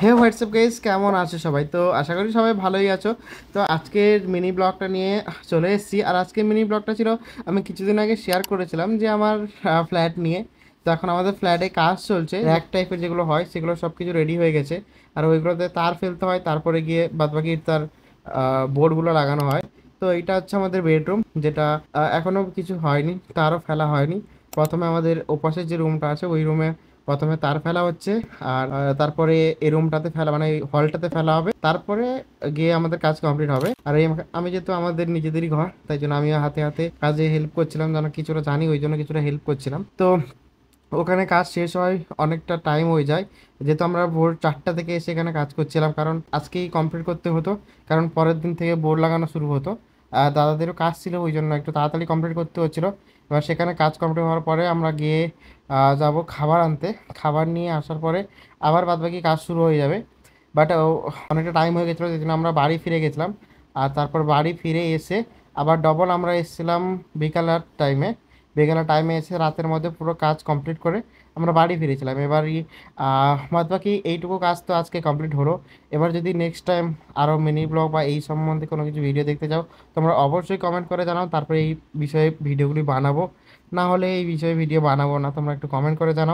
হে WhatsApp guys, কেমন আছো সবাই? তো আশা করি সবাই ভালোই আছো। তো আজকের মিনি ব্লগটা নিয়ে চলে এসেছি। আর আজকের মিনি ব্লগটা ছিল, আমি কিছুদিন আগে শেয়ার করেছিলাম যে আমার ফ্ল্যাট নিয়ে। তো এখন আমাদের ফ্ল্যাটে কাজ চলছে, এক টাইপের যেগুলো হয় সেগুলো সব কিছু রেডি হয়ে গেছে। আর ওইগুলোতে তার ফেলতে হয়, তারপরে গিয়ে বাদবাকি তার বোর্ডগুলো লাগানো হয়। তো এটা হচ্ছে আমাদের বেডরুম, যেটা এখনো কিছু হয়নি, তারও ফেলা হয়নি। প্রথমে আমাদের ওপাশের যে রুমটা আছে ওই রুমে প্রথমে তার ফেলা হচ্ছে। আর তারপরে এই রুমটাতে ফেলা, মানে এই হলটাতে ফেলা হবে, তারপরে গিয়ে আমাদের কাজ কমপ্লিট হবে। আর এই আমি যেহেতু আমাদের নিজেদেরই ঘর, তাই জন্য আমি হাতে হাতে কাজে হেল্প করছিলাম, যেন কিছুটা জানি ওই জন্য কিছুটা হেল্প করছিলাম। তো ওখানে কাজ শেষ হয়, অনেকটা টাইম হয়ে যায়, যেহেতু আমরা ভোর 4টা থেকে এসে এখানে কাজ করছিলাম, কারণ আজকেই কমপ্লিট করতে হতো, কারণ পরের দিন থেকে বোর্ড লাগানো শুরু হতো। আর দাদাদেরও কাজ ছিল, ওই জন্য একটু তাড়াতাড়ি কমপ্লিট করতে হচ্ছিলো। এবার সেখানে কাজ কমপ্লিট হওয়ার পরে আমরা গিয়ে যাব খাবার আনতে। খাবার নিয়ে আসার পরে আবার বাদবাকি কাজ শুরু হয়ে যাবে। বাট অনেকটা টাইম হয়ে গেছিলো, সেই জন্য আমরা বাড়ি ফিরে গেছিলাম। আর তারপর বাড়ি ফিরে এসে আবার ডবল আমরা এসেছিলাম বিকালের টাইমে। বিকেলের টাইমে এসে রাতের মধ্যে পুরো কাজ কমপ্লিট করে আমরা বাড়ি ফিরেছিলাম। এবারই বাদ বাকি এইটুকু কাজ তো আজকে কমপ্লিট হলো। এবার যদি নেক্সট টাইম আরও মিনি ব্লগ বা এই সম্বন্ধে কোনো কিছু ভিডিও দেখতে চাও, তোমরা অবশ্যই কমেন্ট করে জানাও, তারপরে এই বিষয়ে ভিডিওগুলি বানাবো। না হলে এই বিষয়ে ভিডিও বানাবো না, তোমরা একটু কমেন্ট করে জানাও।